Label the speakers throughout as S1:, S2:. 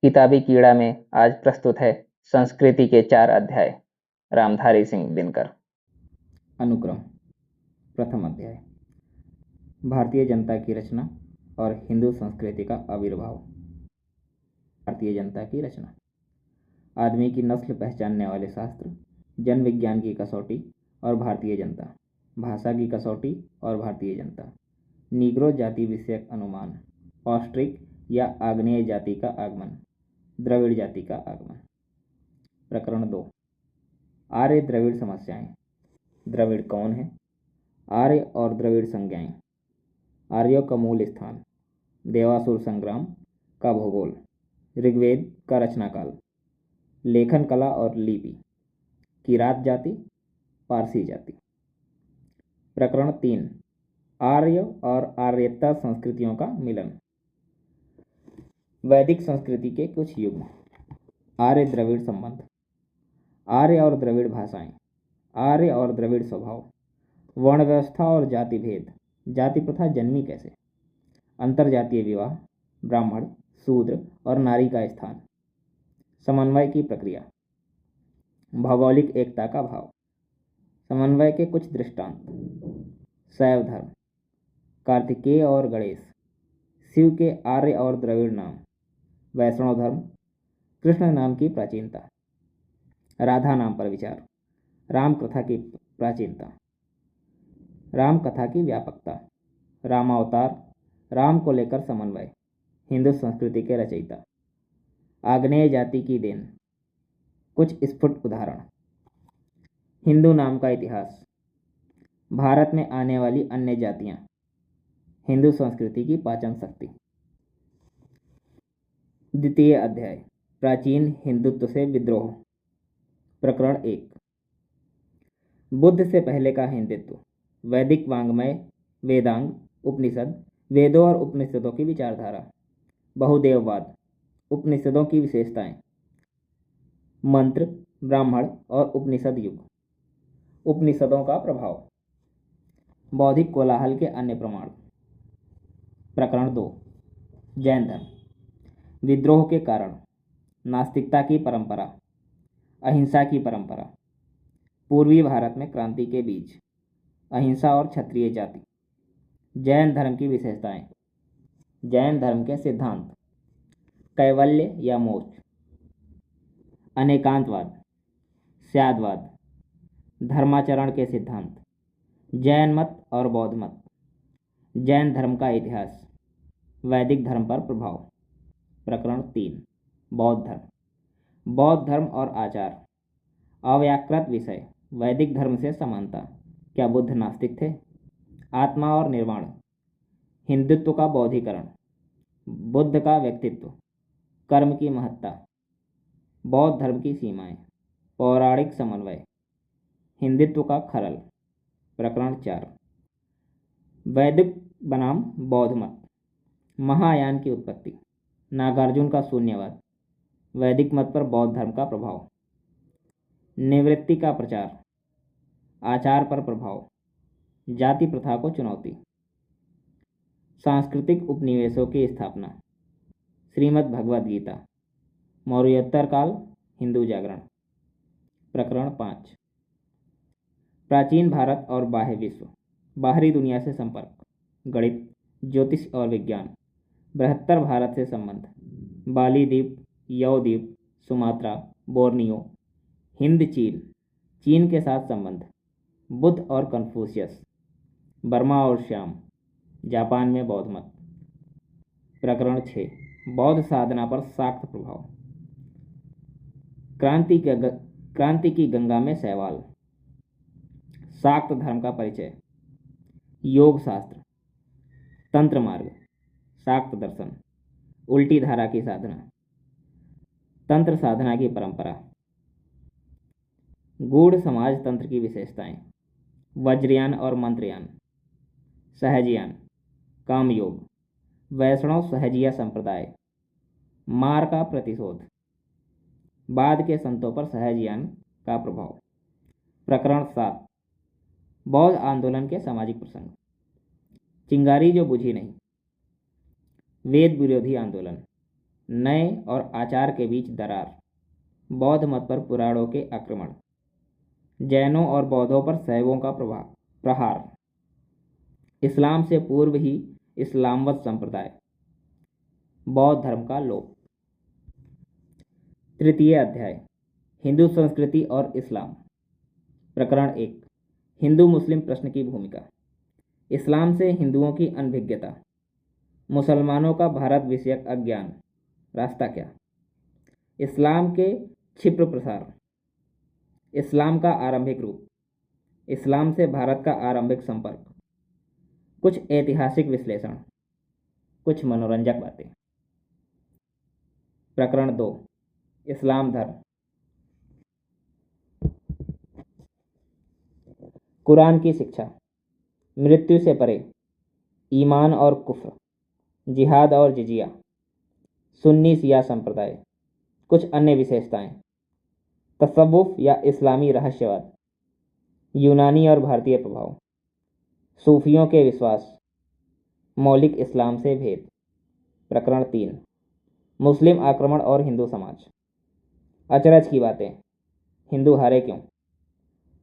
S1: किताबी कीड़ा में आज प्रस्तुत है संस्कृति के 4 अध्याय। रामधारी सिंह दिनकर।
S2: अनुक्रम। प्रथम अध्याय, भारतीय जनता की रचना और हिंदू संस्कृति का आविर्भाव। भारतीय जनता की रचना। आदमी की नस्ल पहचानने वाले शास्त्र, जन विज्ञान की कसौटी और भारतीय जनता, भाषा की कसौटी और भारतीय जनता, नीग्रो जाति विषयक अनुमान, ऑस्ट्रिक या आग्नेय जाति का आगमन, द्रविड़ जाति का आगमन। प्रकरण 2, आर्य द्रविड़ समस्याएं। द्रविड़ कौन है? आर्य और द्रविड़ संज्ञाएं। आर्यों का मूल स्थान, देवासुर संग्राम का भूगोल, ऋग्वेद का रचनाकाल, लेखन कला और लिपि, किरात जाति, पारसी जाति। प्रकरण 3, आर्य और आर्यता संस्कृतियों का मिलन। वैदिक संस्कृति के कुछ युग। आर्य द्रविड़ संबंध, आर्य और द्रविड़ भाषाएं, आर्य और द्रविड़ स्वभाव, वर्ण व्यवस्था और जाति भेद, जाति प्रथा जन्मी कैसे, अंतरजातीय विवाह, ब्राह्मण, शूद्र और नारी का स्थान, समन्वय की प्रक्रिया, भौगोलिक एकता का भाव, समन्वय के कुछ दृष्टांत, शैव धर्म, कार्तिकेय और गणेश, शिव के आर्य और द्रविड़ नाम, वैष्णव धर्म, कृष्ण नाम की प्राचीनता, राधा नाम पर विचार, राम कथा की प्राचीनता, राम कथा की व्यापकता, रामावतार, राम को लेकर समन्वय, हिंदू संस्कृति के रचयिता, आग्नेय जाति की देन, कुछ स्फुट उदाहरण, हिंदू नाम का इतिहास, भारत में आने वाली अन्य जातियां, हिंदू संस्कृति की पाचन शक्ति। द्वितीय अध्याय, प्राचीन हिंदुत्व से विद्रोह। प्रकरण 1, बुद्ध से पहले का हिंदुत्व, वैदिक वांग्मय, वेदांग, उपनिषद, वेदों और उपनिषदों की विचारधारा, बहुदेववाद, उपनिषदों की विशेषताएं, मंत्र, ब्राह्मण और उपनिषद युग, उपनिषदों का प्रभाव, बौद्धिक कोलाहल के अन्य प्रमाण। प्रकरण 2, जैन धर्म, विद्रोह के कारण, नास्तिकता की परंपरा, अहिंसा की परंपरा, पूर्वी भारत में क्रांति के बीज, अहिंसा और क्षत्रिय जाति, जैन धर्म की विशेषताएं, जैन धर्म के सिद्धांत, कैवल्य या मोक्ष, अनेकांतवाद, स्यादवाद, धर्माचरण के सिद्धांत, जैन मत और बौद्ध मत, जैन धर्म का इतिहास, वैदिक धर्म पर प्रभाव। प्रकरण 3, बौद्ध धर्म, बौद्ध धर्म और आचार, अव्याकृत विषय, वैदिक धर्म से समानता, क्या बुद्ध नास्तिक थे? आत्मा और निर्वाण, हिंदुत्व का बौद्धीकरण, बुद्ध का व्यक्तित्व, कर्म की महत्ता, बौद्ध धर्म की सीमाएं, पौराणिक समन्वय, हिंदुत्व का खलल। प्रकरण 4, वैदिक बनाम बौद्ध मत, महायान की उत्पत्ति, नागार्जुन का शून्यवाद, वैदिक मत पर बौद्ध धर्म का प्रभाव, निवृत्ति का प्रचार, आचार पर प्रभाव, जाति प्रथा को चुनौती, सांस्कृतिक उपनिवेशों की स्थापना, श्रीमद् भगवद गीता, मौर्योत्तर काल, हिंदू जागरण। प्रकरण 5, प्राचीन भारत और बाह्य विश्व, बाहरी दुनिया से संपर्क, गणित, ज्योतिष और विज्ञान, बृहत्तर भारत से संबंध, बाली द्वीप, यव द्वीप, सुमात्रा, बोर्नियो, हिंद चीन, चीन के साथ संबंध, बुद्ध और कन्फ्यूशियस, बर्मा और श्याम, जापान में बौद्ध मत। प्रकरण 6, बौद्ध साधना पर शाक्त प्रभाव, क्रांति की गंगा में सैवाल, शाक्त धर्म का परिचय, योग शास्त्र, तंत्र मार्ग, शाक्त दर्शन, उल्टी धारा की साधना, तंत्र साधना की परंपरा, गूढ़ समाज तंत्र की विशेषताएं, वज्रयान और मंत्रयान, सहजयान, कामयोग, वैष्णव सहजिया संप्रदाय, मार का प्रतिशोध, बाद के संतों पर सहजयान का प्रभाव। प्रकरण 7, बौद्ध आंदोलन के सामाजिक प्रसंग, चिंगारी जो बुझी नहीं, वेद विरोधी आंदोलन, नए और आचार के बीच दरार, बौद्ध मत पर पुराणों के आक्रमण, जैनों और बौद्धों पर शैवों का प्रहार, इस्लाम से पूर्व ही इस्लामवत संप्रदाय, बौद्ध धर्म का लोप। तृतीय अध्याय हिंदू संस्कृति और इस्लाम। प्रकरण 1 हिंदू मुस्लिम प्रश्न की भूमिका। इस्लाम से हिंदुओं की अनभिज्ञता, मुसलमानों का भारत विषयक अज्ञान, रास्ता क्या। इस्लाम के क्षिप्र प्रसार, इस्लाम का आरंभिक रूप, इस्लाम से भारत का आरंभिक संपर्क, कुछ ऐतिहासिक विश्लेषण, कुछ मनोरंजक बातें। प्रकरण 2 इस्लाम धर्म। कुरान की शिक्षा, मृत्यु से परे, ईमान और कुफ्र, जिहाद और जिजिया, सुन्नी शिया संप्रदाय, कुछ अन्य विशेषताएं, तसव्वुफ या इस्लामी रहस्यवाद, यूनानी और भारतीय प्रभाव, सूफियों के विश्वास, मौलिक इस्लाम से भेद। प्रकरण 3 मुस्लिम आक्रमण और हिंदू समाज। अचरज की बातें, हिंदू हारे क्यों,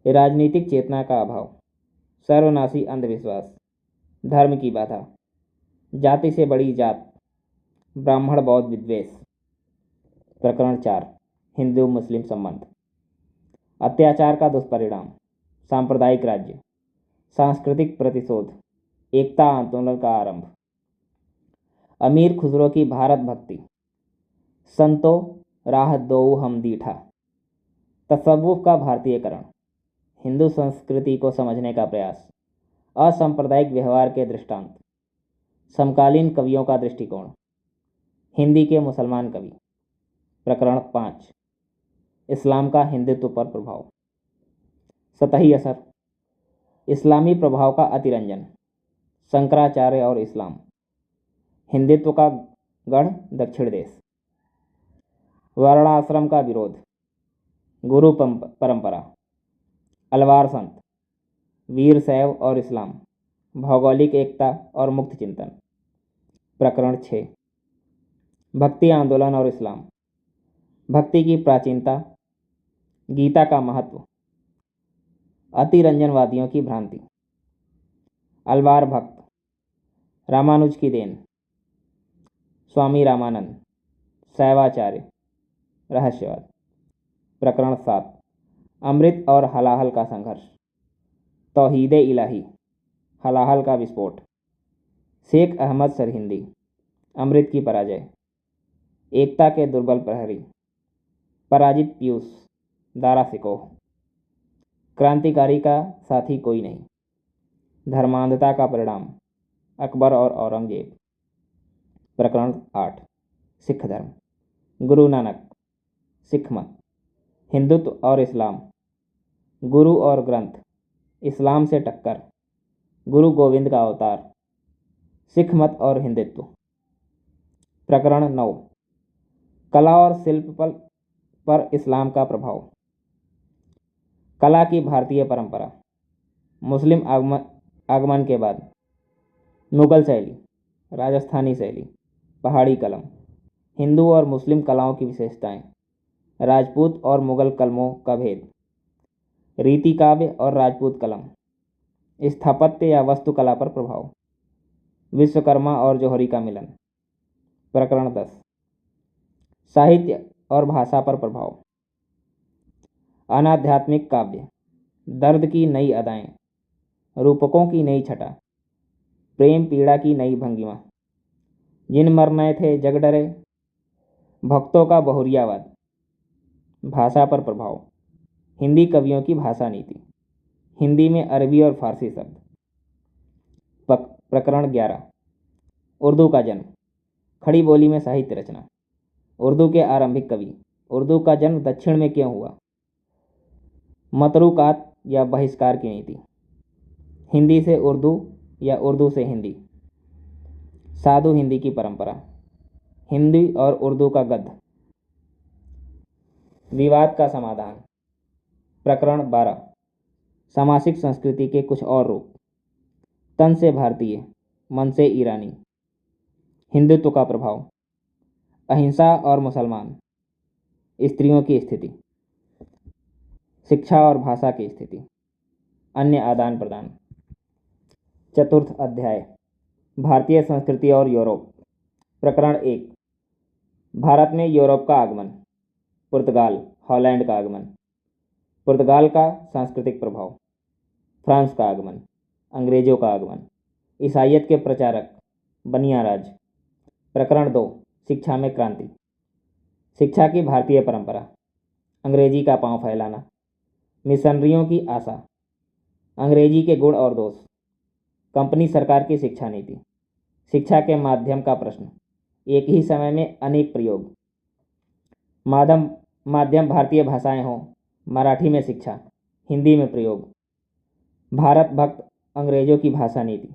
S2: राजनीतिक चेतना का अभाव, सर्वनाशी अंधविश्वास, धर्म की बाधा, जाति से बड़ी जात, ब्राह्मण बौद्ध विद्वेष। प्रकरण 4 हिंदू मुस्लिम संबंध। अत्याचार का दुष्परिणाम, सांप्रदायिक राज्य, सांस्कृतिक प्रतिशोध, एकता आंदोलन का आरंभ, अमीर खुसरो की भारत भक्ति, संतो राह दो हम दीठा, तसव्वुफ का भारतीयकरण, हिंदू संस्कृति को समझने का प्रयास, असांप्रदायिक व्यवहार के दृष्टांत, समकालीन कवियों का दृष्टिकोण, हिंदी के मुसलमान कवि। प्रकरण 5 इस्लाम का हिंदुत्व पर प्रभाव। सतही असर, इस्लामी प्रभाव का अतिरंजन, शंकराचार्य और इस्लाम, हिंदुत्व का गढ़ दक्षिण देश, वर्णाश्रम का विरोध, गुरु परंपरा, अलवार संत, वीर शैव और इस्लाम, भौगोलिक एकता और मुक्त चिंतन। प्रकरण 6 भक्ति आंदोलन और इस्लाम, भक्ति की प्राचीनता, गीता का महत्व, अतिरंजनवादियों की भ्रांति, अलवार भक्त, रामानुज की देन, स्वामी रामानंद, शैवाचार्य, रहस्यवाद। प्रकरण 7 अमृत और हलाहल का संघर्ष, तौहीदे इलाही, हलाहल का विस्फोट, शेख अहमद सरहिंदी, अमृत की पराजय, एकता के दुर्बल प्रहरी, पराजित पीयूष, दारा सिकोह, क्रांतिकारी का साथी कोई नहीं, धर्मांधता का परिणाम, अकबर और औरंगजेब। प्रकरण 8 सिख धर्म, गुरु नानक, सिख मत, हिंदुत्व और इस्लाम, गुरु और ग्रंथ, इस्लाम से टक्कर, गुरु गोविंद का अवतार, सिख मत और हिंदुत्व। प्रकरण 9 कला और शिल्प पर इस्लाम का प्रभाव। कला की भारतीय परंपरा, मुस्लिम आगमन के बाद, मुगल शैली, राजस्थानी शैली, पहाड़ी कलम, हिंदू और मुस्लिम कलाओं की विशेषताएं, राजपूत और मुगल कलमों का भेद, रीति काव्य और राजपूत कलम, स्थापत्य या वास्तुकला पर प्रभाव, विश्वकर्मा और जौहरी का मिलन। प्रकरण 10 साहित्य और भाषा पर प्रभाव। अनाध्यात्मिक काव्य, दर्द की नई अदाएं, रूपकों की नई छटा, प्रेम पीड़ा की नई भंगिमा, जिन मरने थे जग डरे, भक्तों का बहुरियावाद। भाषा पर प्रभाव, हिंदी कवियों की भाषा नीति, हिंदी में अरबी और फारसी शब्द। प्रकरण 11 उर्दू का जन्म, खड़ी बोली में साहित्य रचना, उर्दू के आरंभिक कवि, उर्दू का जन्म दक्षिण में क्यों हुआ, मतरूकात या बहिष्कार की नीति, हिंदी से उर्दू या उर्दू से हिंदी, साधु हिंदी की परंपरा, हिंदी और उर्दू का गद्य, विवाद का समाधान। प्रकरण 12 सामासिक संस्कृति के कुछ और रूप, तन से भारतीय, मन से ईरानी, हिंदुत्व का प्रभाव, अहिंसा और मुसलमान, स्त्रियों की स्थिति, शिक्षा और भाषा की स्थिति, अन्य आदान प्रदान। चतुर्थ अध्याय भारतीय संस्कृति और यूरोप। प्रकरण 1 भारत में यूरोप का आगमन, पुर्तगाल हॉलैंड का आगमन, पुर्तगाल का सांस्कृतिक प्रभाव, फ्रांस का आगमन, अंग्रेजों का आगमन, ईसाइयत के प्रचारक, बनिया राज। प्रकरण 2 शिक्षा में क्रांति, शिक्षा की भारतीय परंपरा, अंग्रेजी का पांव फैलाना, मिशनरियों की आशा, अंग्रेजी के गुण और दोष, कंपनी सरकार की शिक्षा नीति, शिक्षा के माध्यम का प्रश्न, एक ही समय में अनेक प्रयोग, माध्यम भारतीय भाषाएं हों, मराठी में शिक्षा, हिंदी में प्रयोग, भारत भक्त अंग्रेजों की भाषा नीति,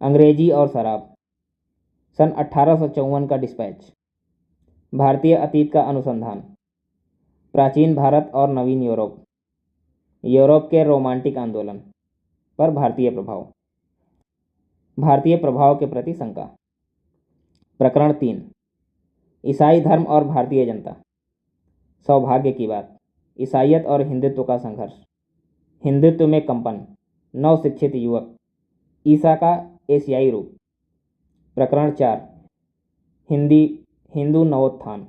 S2: अंग्रेजी और शराब, सन 1854 का डिस्पैच, भारतीय अतीत का अनुसंधान, प्राचीन भारत और नवीन यूरोप, यूरोप के रोमांटिक आंदोलन पर भारतीय प्रभाव, भारतीय प्रभाव के प्रति शंका। प्रकरण 3 ईसाई धर्म और भारतीय जनता, सौभाग्य की बात, ईसाइयत और हिंदुत्व का संघर्ष, हिंदुत्व में कंपन, नव शिक्षित युवक, ईसा का एशियाई रूप। प्रकरण 4 हिंदू नवोत्थान,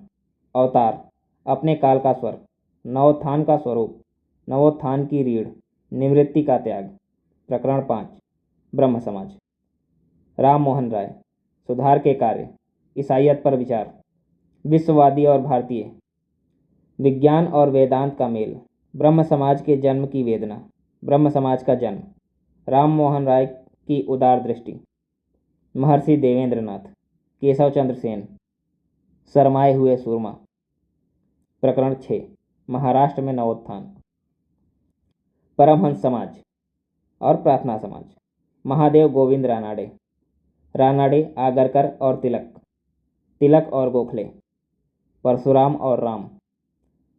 S2: अवतार, अपने काल का स्वर, नवोत्थान का स्वरूप, नवोत्थान की रीढ़, निवृत्ति का त्याग। प्रकरण 5 ब्रह्म समाज, राम मोहन राय, सुधार के कार्य, ईसाइयत पर विचार, विश्ववादी और भारतीय, विज्ञान और वेदांत का मेल, ब्रह्म समाज के जन्म की वेदना, ब्रह्म समाज का जन्म, राम मोहन राय की उदार दृष्टि, महर्षि देवेंद्रनाथ, केशव चंद्र सेन, शरमाए हुए सूरमा। प्रकरण 6 महाराष्ट्र में नवोत्थान, परमहंस समाज और प्रार्थना समाज, महादेव गोविंद रानाडे, आगरकर और तिलक और गोखले, परशुराम और राम,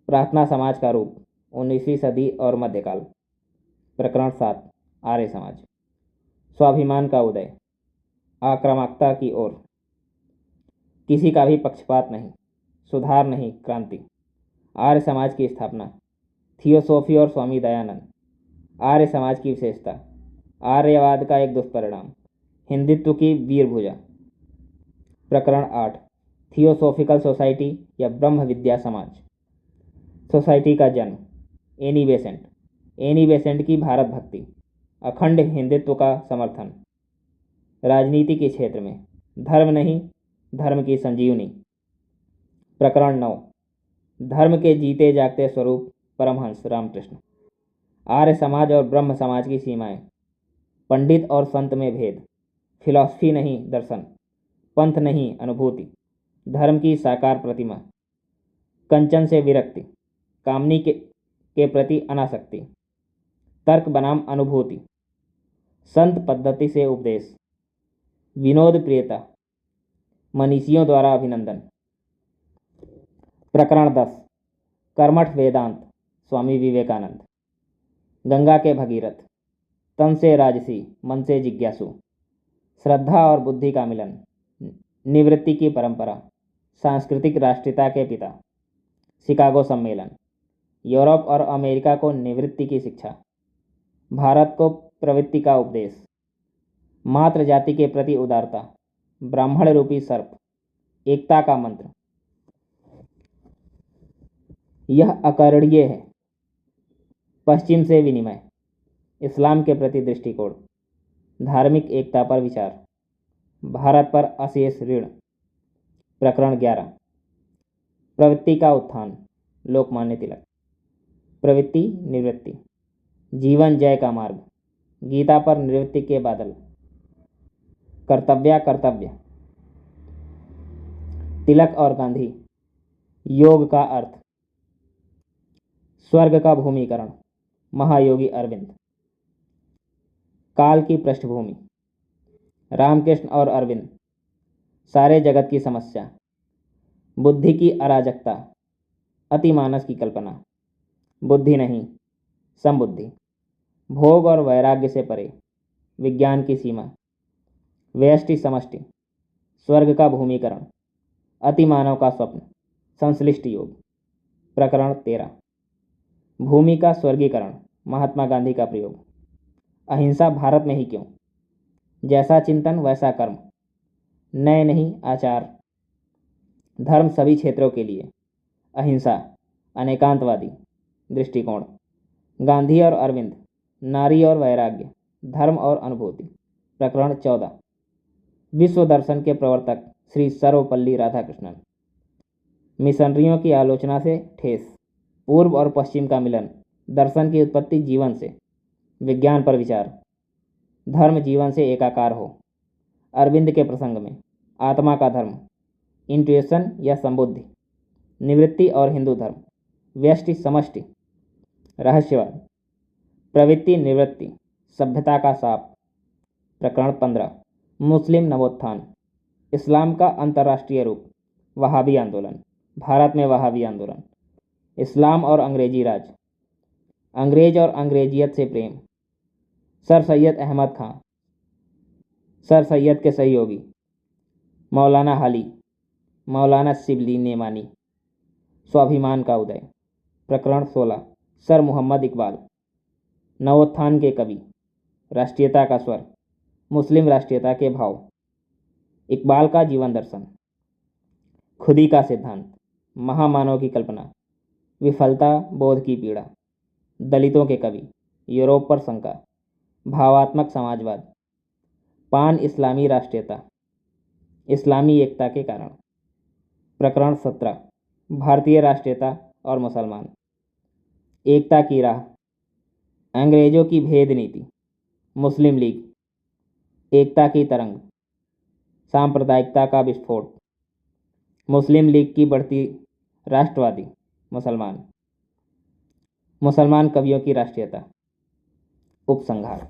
S2: प्रार्थना समाज का रूप, 19वीं सदी और मध्यकाल। प्रकरण 7 आर्य समाज, स्वाभिमान का उदय, आक्रामकता की ओर, किसी का भी पक्षपात नहीं, सुधार नहीं क्रांति, आर्य समाज की स्थापना, थियोसॉफी और स्वामी दयानंद, आर्य समाज की विशेषता, आर्यवाद का एक दुष्परिणाम, हिंदुत्व की वीरभुजा। प्रकरण 8 थियोसॉफिकल सोसाइटी या ब्रह्म विद्या समाज, सोसाइटी का जन्म, एनी बेसेंट की भारत भक्ति, अखंड हिंदुत्व का समर्थन, राजनीति के क्षेत्र में धर्म नहीं धर्म की संजीवनी। प्रकरण 9 धर्म के जीते जागते स्वरूप, परमहंस रामकृष्ण, आर्य समाज और ब्रह्म समाज की सीमाएं, पंडित और संत में भेद, फिलॉसफी नहीं दर्शन, पंथ नहीं अनुभूति, धर्म की साकार प्रतिमा, कंचन से विरक्ति, कामनी के प्रति अनासक्ति, तर्क बनाम अनुभूति, संत पद्धति से उपदेश, विनोद प्रियता, मनीषियों द्वारा अभिनंदन। प्रकरण 10 कर्मठ वेदांत, स्वामी विवेकानंद, गंगा के भगीरथ, तन से राजसी मन से जिज्ञासु, श्रद्धा और बुद्धि का मिलन, निवृत्ति की परंपरा, सांस्कृतिक राष्ट्रीयता के पिता, शिकागो सम्मेलन, यूरोप और अमेरिका को निवृत्ति की शिक्षा, भारत को प्रवृत्ति का उपदेश, मातृ जाति के प्रति उदारता, ब्राह्मण रूपी सर्प, एकता का मंत्र, यह अकरणीय है, पश्चिम से विनिमय, इस्लाम के प्रति दृष्टिकोण, धार्मिक एकता पर विचार, भारत पर अशेष ऋण। प्रकरण 11 प्रवृत्ति का उत्थान, लोकमान्य तिलक, प्रवृत्ति निवृत्ति, जीवन जय का मार्ग, गीता पर निवृत्ति के बादल, कर्तव्य, तिलक और गांधी, योग का अर्थ, स्वर्ग का भूमिकरण, महायोगी अरविंद, काल की पृष्ठभूमि, रामकृष्ण और अरविंद, सारे जगत की समस्या, बुद्धि की अराजकता, अतिमानस की कल्पना, बुद्धि नहीं समबुद्धि, भोग और वैराग्य से परे, विज्ञान की सीमा, व्यष्टि समष्टि, स्वर्ग का भूमिकरण, अतिमानव का स्वप्न, संश्लिष्ट योग। प्रकरण 13। भूमि का स्वर्गीकरण, महात्मा गांधी का प्रयोग। अहिंसा भारत में ही क्यों? जैसा चिंतन वैसा कर्म, नए नहीं आचार। धर्म सभी क्षेत्रों के लिए, अहिंसा अनेकांतवादी दृष्टिकोण। गांधी और अरविंद, नारी और वैराग्य, धर्म और अनुभूति। प्रकरण 14। विश्व दर्शन के प्रवर्तक श्री सर्वपल्ली राधाकृष्णन। मिशनरियों की आलोचना से ठेस, पूर्व और पश्चिम का मिलन, दर्शन की उत्पत्ति जीवन से, विज्ञान पर विचार, धर्म जीवन से एकाकार हो। अरविंद के प्रसंग में आत्मा का धर्म, इंट्यूशन या संबुद्धि, निवृत्ति और हिंदू धर्म, व्यष्टि समष्टि, रहस्यवाद, प्रवृत्ति निवृत्ति, सभ्यता का साप। प्रकरण 15। मुस्लिम नवोत्थान, इस्लाम का अंतर्राष्ट्रीय रूप, वहाबी आंदोलन, भारत में वहाबी आंदोलन, इस्लाम और अंग्रेजी राज, अंग्रेज और अंग्रेजियत से प्रेम, सर सैयद अहमद खां, सर सैयद के सहयोगी, मौलाना हाली, मौलाना शिबली नेमानी, स्वाभिमान का उदय। प्रकरण 16। सर मोहम्मद इकबाल, नवोत्थान के कवि, राष्ट्रीयता का स्वर, मुस्लिम राष्ट्रीयता के भाव, इकबाल का जीवन दर्शन, खुदी का सिद्धांत, महामानव की कल्पना, विफलता बोध की पीड़ा, दलितों के कवि, यूरोप पर शंका, भावात्मक समाजवाद, पान इस्लामी राष्ट्रीयता, इस्लामी एकता के कारण। प्रकरण 17। भारतीय राष्ट्रीयता और मुसलमान, एकता की राह, अंग्रेजों की भेद नीति, मुस्लिम लीग, एकता की तरंग, सांप्रदायिकता का विस्फोट, मुस्लिम लीग की बढ़ती राष्ट्रवादी, मुसलमान, मुसलमान कवियों की राष्ट्रीयता, उपसंहार।